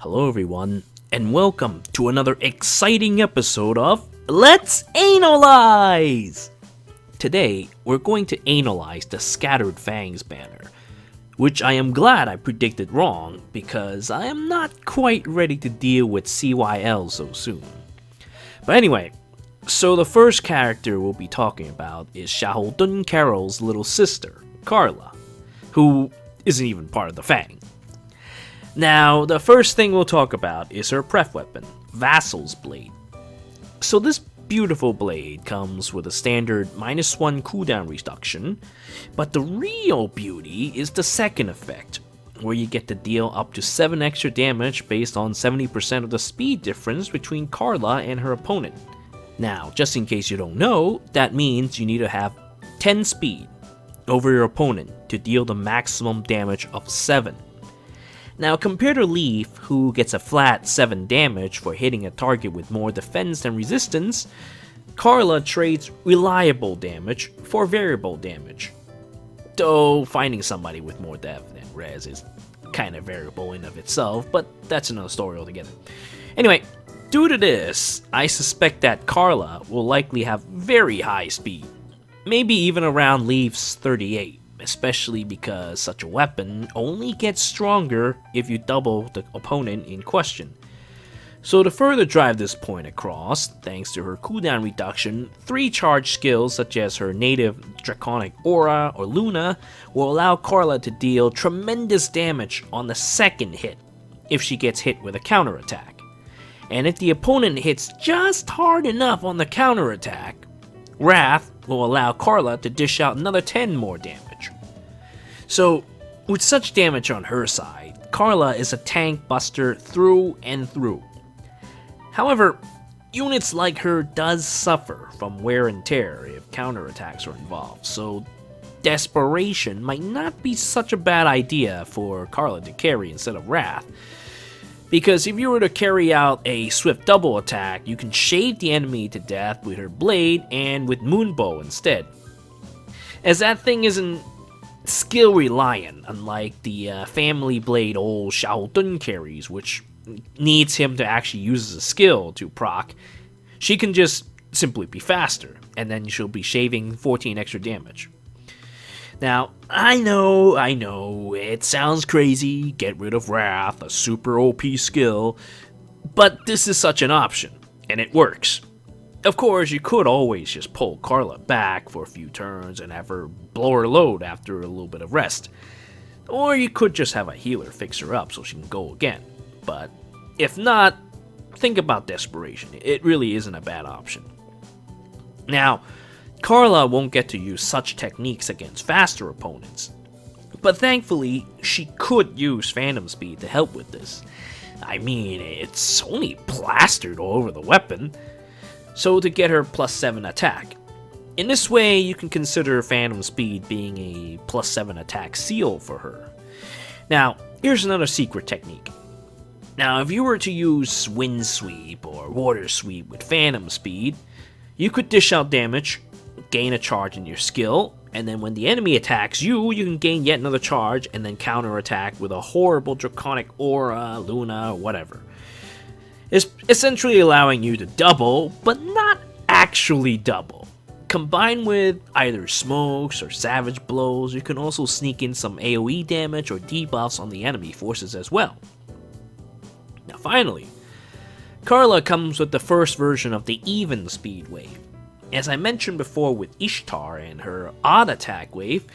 Hello everyone, and welcome to another exciting episode of Let's Analyze! Today, we're going to analyze the Scattered Fangs banner, which I am glad I predicted wrong because I am not quite ready to deal with CYL so soon. But anyway, so the first character we'll be talking about is Xiahou Carol's little sister, Karla, who isn't even part of the Fang. Now, the first thing we'll talk about is her pref weapon, Vassal's Blade. So this beautiful blade comes with a standard -1 cooldown reduction, but the real beauty is the second effect, where you get to deal up to 7 extra damage based on 70% of the speed difference between Karla and her opponent. Now, just in case you don't know, that means you need to have 10 speed over your opponent to deal the maximum damage of 7. Now, compared to Leaf, who gets a flat 7 damage for hitting a target with more defense than resistance, Karla trades reliable damage for variable damage. Though finding somebody with more def than res is kind of variable in of itself, but that's another story altogether. Anyway, due to this, I suspect that Karla will likely have very high speed, maybe even around Leaf's 38. Especially because such a weapon only gets stronger if you double the opponent in question. So to further drive this point across, thanks to her cooldown reduction, 3 charge skills such as her native Draconic Aura or Luna will allow Karla to deal tremendous damage on the second hit if she gets hit with a counterattack. And if the opponent hits just hard enough on the counterattack, Wrath will allow Karla to dish out another 10 more damage. So, with such damage on her side, Karla is a tank buster through and through. However, units like her does suffer from wear and tear if counterattacks are involved, so desperation might not be such a bad idea for Karla to carry instead of Wrath. Because if you were to carry out a swift double attack, you can shave the enemy to death with her blade and with Moonbow instead. As that thing isn't skill reliant, unlike the family blade old Xiahou carries, which needs him to actually use a skill to proc. She can just simply be faster, and then she'll be shaving 14 extra damage. Now, I know, it sounds crazy, get rid of Wrath, a super OP skill, but this is such an option, and it works. Of course, you could always just pull Karla back for a few turns and have her blow her load after a little bit of rest. Or you could just have a healer fix her up so she can go again. But if not, think about desperation. It really isn't a bad option. Now, Karla won't get to use such techniques against faster opponents, but thankfully, she could use Phantom Speed to help with this. I mean, it's only plastered all over the weapon, so to get her +7 attack. In this way, you can consider Phantom Speed being a +7 attack seal for her. Now, here's another secret technique. Now, if you were to use Wind Sweep or Water Sweep with Phantom Speed, you could dish out damage, gain a charge in your skill, and then when the enemy attacks you, you can gain yet another charge and then counterattack with a horrible Draconic Aura, Luna, or whatever. It's essentially allowing you to double, but not actually double. Combined with either smokes or savage blows, you can also sneak in some AoE damage or debuffs on the enemy forces as well. Now finally, Karla comes with the first version of the even speed wave. As I mentioned before with Ishtar and her odd attack wave,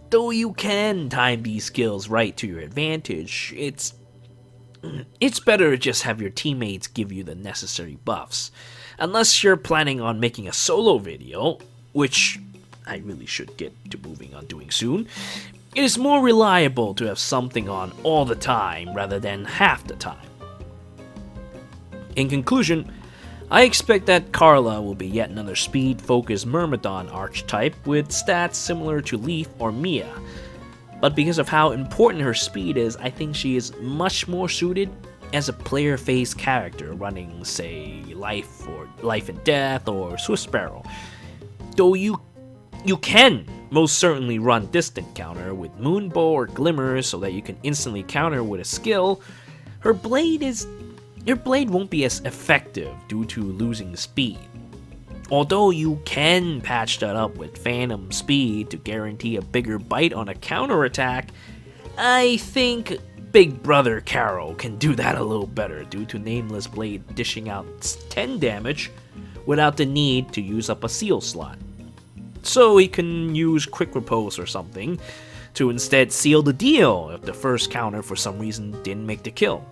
though you can time these skills right to your advantage, it's better to just have your teammates give you the necessary buffs. Unless you're planning on making a solo video, which I really should get to moving on doing soon, it is more reliable to have something on all the time rather than half the time. In conclusion, I expect that Karla will be yet another speed-focused Myrmidon archetype with stats similar to Leaf or Mia. But because of how important her speed is, I think she is much more suited as a player-phase character running, say, Life and Death or Swift Sparrow. Though you can most certainly run distant counter with Moonbow or Glimmer so that you can instantly counter with a skill, Your blade won't be as effective due to losing speed. Although you can patch that up with phantom speed to guarantee a bigger bite on a counterattack, I think Big Brother Carol can do that a little better due to Nameless Blade dishing out 10 damage without the need to use up a seal slot. So he can use Quick Repose or something to instead seal the deal if the first counter for some reason didn't make the kill.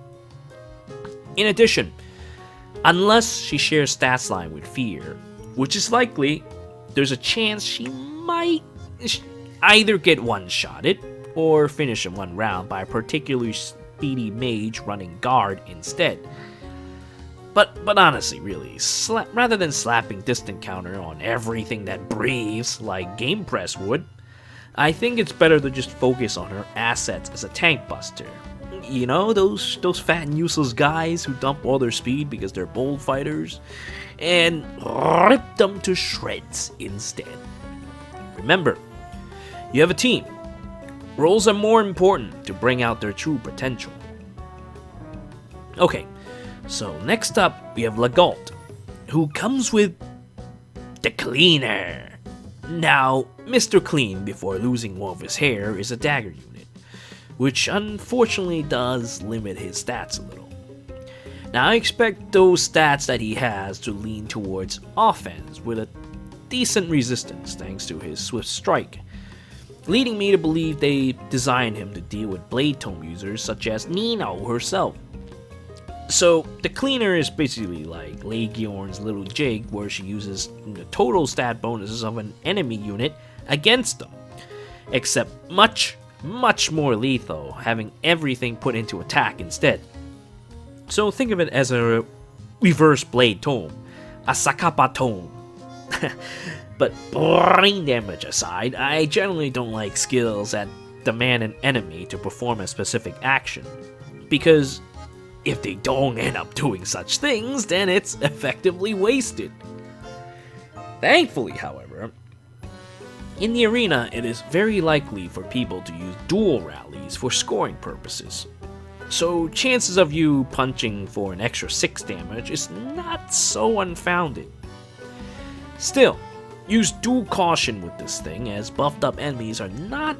In addition, unless she shares stats line with Fear, which is likely, there's a chance she might either get one-shotted or finish in one round by a particularly speedy mage running guard instead. But honestly, really, rather than slapping distant counter on everything that breathes like Game Press would, I think it's better to just focus on her assets as a tank buster. You know, those fat and useless guys who dump all their speed because they're bold fighters, and rip them to shreds instead. Remember, you have a team. Roles are more important to bring out their true potential. Okay, so next up we have Legault, who comes with the Cleaner. Now, Mr. Clean, before losing one of his hair, is a dagger unit, which unfortunately does limit his stats a little. Now, I expect those stats that he has to lean towards offense with a decent resistance thanks to his swift strike, leading me to believe they designed him to deal with Blade Tome users such as Nino herself. So, the Cleaner is basically like Legiorn's little jig, where she uses the total stat bonuses of an enemy unit against them, except much more lethal, having everything put into attack instead. So think of it as a reverse Blade Tome, a Sakapa Tome. But brain damage aside, I generally don't like skills that demand an enemy to perform a specific action, because if they don't end up doing such things, then it's effectively wasted. Thankfully, however, in the arena, it is very likely for people to use dual rallies for scoring purposes. So chances of you punching for an extra 6 damage is not so unfounded. Still, use due caution with this thing, as buffed up enemies are not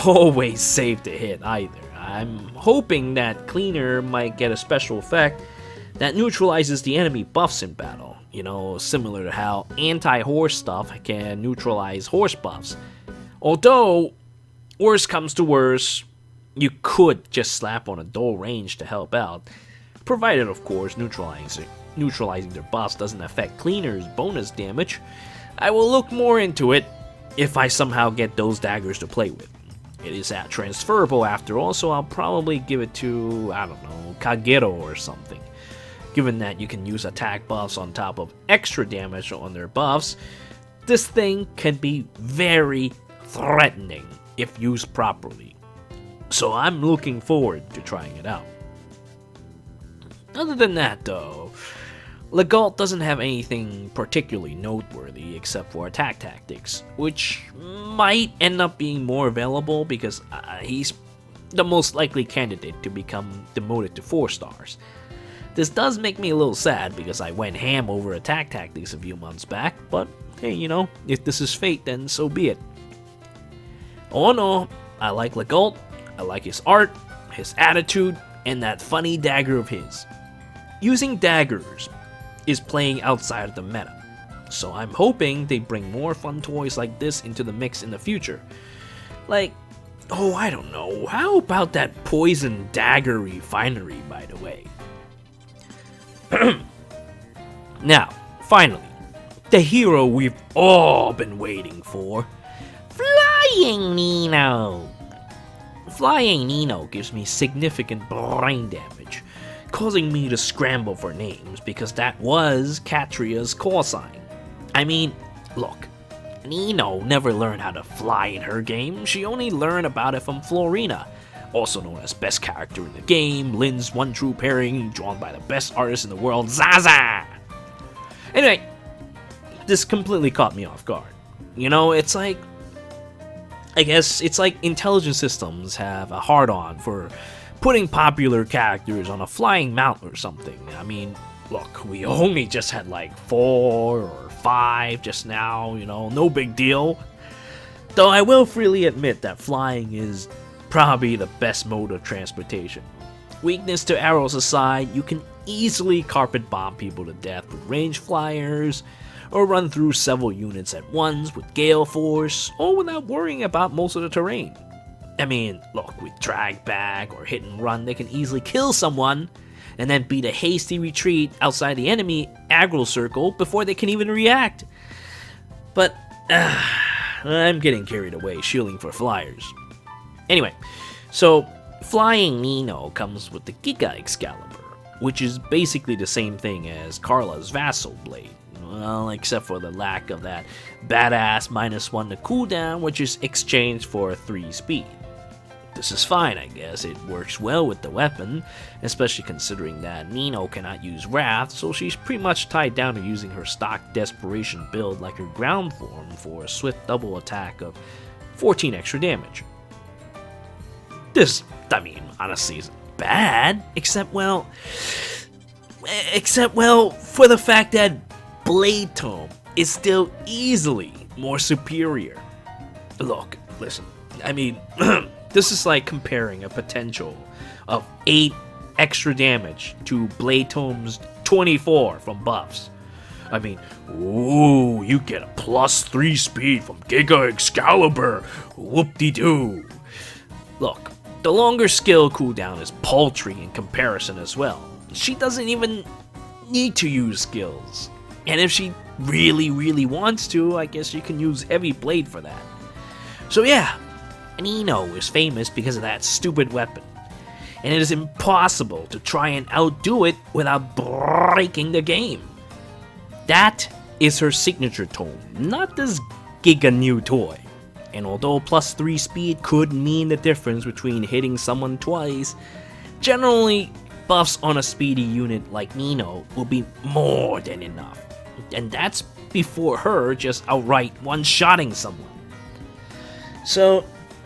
always safe to hit either. I'm hoping that Cleaner might get a special effect that neutralizes the enemy buffs in battle, you know, similar to how anti-horse stuff can neutralize horse buffs. Although, worst comes to worst, you could just slap on a dull range to help out, provided of course neutralizing their buffs doesn't affect Cleaner's bonus damage. I will look more into it if I somehow get those daggers to play with. It is transferable after all, so I'll probably give it to, I don't know, Kagero or something. Given that you can use attack buffs on top of extra damage on their buffs, this thing can be very threatening if used properly. So I'm looking forward to trying it out. Other than that though, Legault doesn't have anything particularly noteworthy except for attack tactics, which might end up being more available because he's the most likely candidate to become demoted to 4 stars. This does make me a little sad because I went ham over attack tactics a few months back, but hey, you know, if this is fate, then so be it. All in all, I like Legault, I like his art, his attitude, and that funny dagger of his. Using daggers is playing outside of the meta, so I'm hoping they bring more fun toys like this into the mix in the future. Like, oh, I don't know, how about that poison dagger refinery, by the way? Now, finally, the hero we've all been waiting for, Flying Nino! Flying Nino gives me significant brain damage, causing me to scramble for names because that was Katria's call sign. I mean, look, Nino never learned how to fly in her game, she only learned about it from Florina, also known as best character in the game, Lynn's one true pairing, drawn by the best artist in the world, Zaza! Anyway, this completely caught me off guard. You know, it's like, I guess it's like intelligent systems have a hard-on for putting popular characters on a flying mount or something. I mean, look, we only just had like 4 or 5 just now, you know, no big deal. Though I will freely admit that flying is probably the best mode of transportation. Weakness to arrows aside, you can easily carpet bomb people to death with range flyers, or run through several units at once with gale force, or without worrying about most of the terrain. I mean, look, with drag back or hit and run, they can easily kill someone, and then beat a hasty retreat outside the enemy aggro circle before they can even react. But, I'm getting carried away shielding for flyers. Anyway, so Flying Nino comes with the Giga Excalibur, which is basically the same thing as Karla's Vassal blade. Well, except for the lack of that badass -1 to cooldown, which is exchanged for 3 speed. This is fine, I guess. It works well with the weapon, especially considering that Nino cannot use Wrath, so she's pretty much tied down to using her stock Desperation build like her ground form for a swift double attack of 14 extra damage. This, I mean, honestly isn't bad, except well, for the fact that Blade Tome is still easily more superior. Look, listen, I mean, this is like comparing a potential of 8 extra damage to Blade Tome's 24 from buffs. I mean, ooh, you get a +3 speed from Giga Excalibur, whoop-de-doo. Look, the longer skill cooldown is paltry in comparison as well. She doesn't even need to use skills. And if she really wants to, I guess she can use Heavy Blade for that. So yeah, Nino is famous because of that stupid weapon. And it is impossible to try and outdo it without breaking the game. That is her signature tome, not this Giga new toy. And although +3 speed could mean the difference between hitting someone twice, generally buffs on a speedy unit like Nino will be more than enough. And that's before her just outright one-shotting someone. So,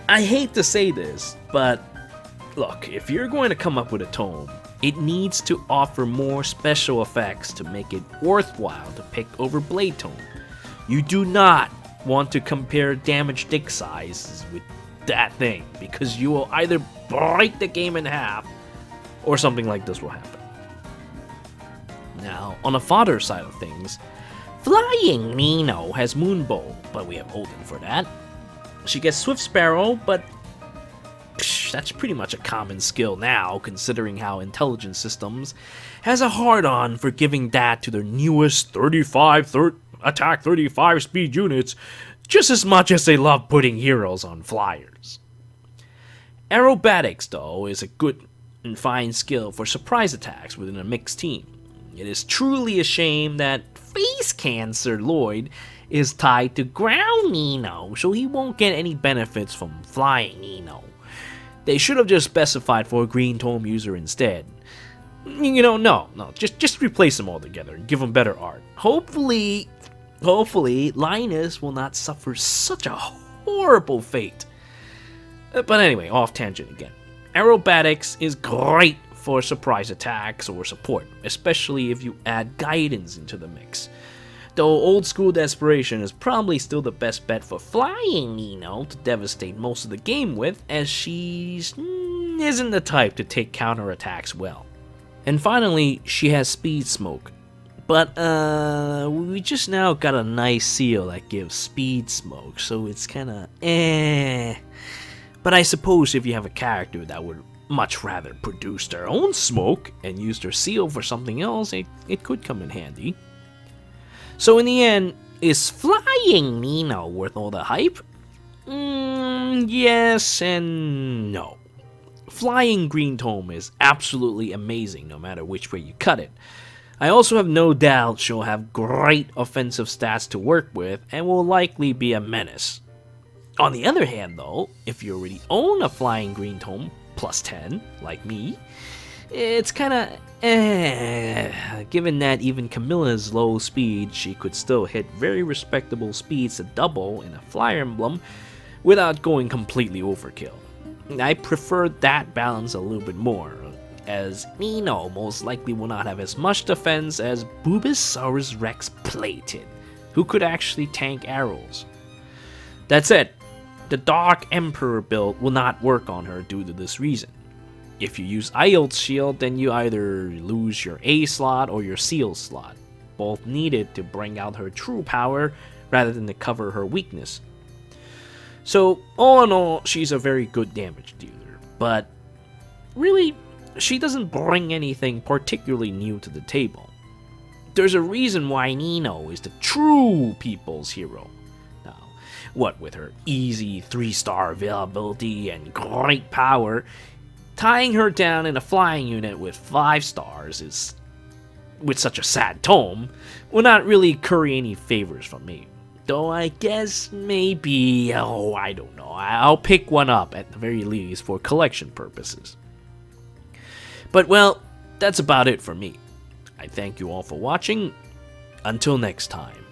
I hate to say this, but look, if you're going to come up with a tome, it needs to offer more special effects to make it worthwhile to pick over Blade Tome. You do not want to compare damage dick sizes with that thing, because you will either break the game in half, or something like this will happen. Now, on the fodder side of things, Flying Nino has Moonbow, but we have Odin for that. She gets Swift Sparrow, but that's pretty much a common skill now, considering how Intelligence Systems has a hard-on for giving that to their newest attack 35 speed units, just as much as they love putting heroes on flyers. Aerobatics, though, is a good and fine skill for surprise attacks within a mixed team. It is truly a shame that Face Cancer Lloyd is tied to Ground Nino, so he won't get any benefits from Flying Nino. They should have just specified for a Green Tome user instead. You know, no, just replace them all together and give them better art. Hopefully, Linus will not suffer such a horrible fate. But anyway, off tangent again. Aerobatics is great for surprise attacks or support, especially if you add guidance into the mix. Though old school Desperation is probably still the best bet for Flying Nino to devastate most of the game with, as she isn't the type to take counterattacks well. And finally, she has Speed Smoke. But we just now got a nice seal that gives Speed Smoke, so it's kinda But I suppose if you have a character that would much rather produce their own smoke and use their seal for something else, it could come in handy. So in the end, is Flying Nino worth all the hype? Yes and no. Flying Green Tome is absolutely amazing no matter which way you cut it. I also have no doubt she'll have great offensive stats to work with and will likely be a menace. On the other hand though, if you already own a Flying Green Tome +10, like me, it's kinda given that even Camilla's low speed, she could still hit very respectable speeds at double in a Flyer Emblem without going completely overkill. I prefer that balance a little bit more, as Nino most likely will not have as much defense as Bulbasaurus Rex Plated, who could actually tank arrows. That's it. The Dark Emperor build will not work on her due to this reason. If you use Iold Shield, then you either lose your A slot or your Seal slot, both needed to bring out her true power rather than to cover her weakness. So, all in all, she's a very good damage dealer, but really, she doesn't bring anything particularly new to the table. There's a reason why Nino is the true people's hero. Now, what with her easy 3-star availability and great power, tying her down in a flying unit with 5 stars is, with such a sad tome, will not really curry any favors from me. Though I guess maybe, I don't know, I'll pick one up at the very least for collection purposes. But well, that's about it for me. I thank you all for watching. Until next time.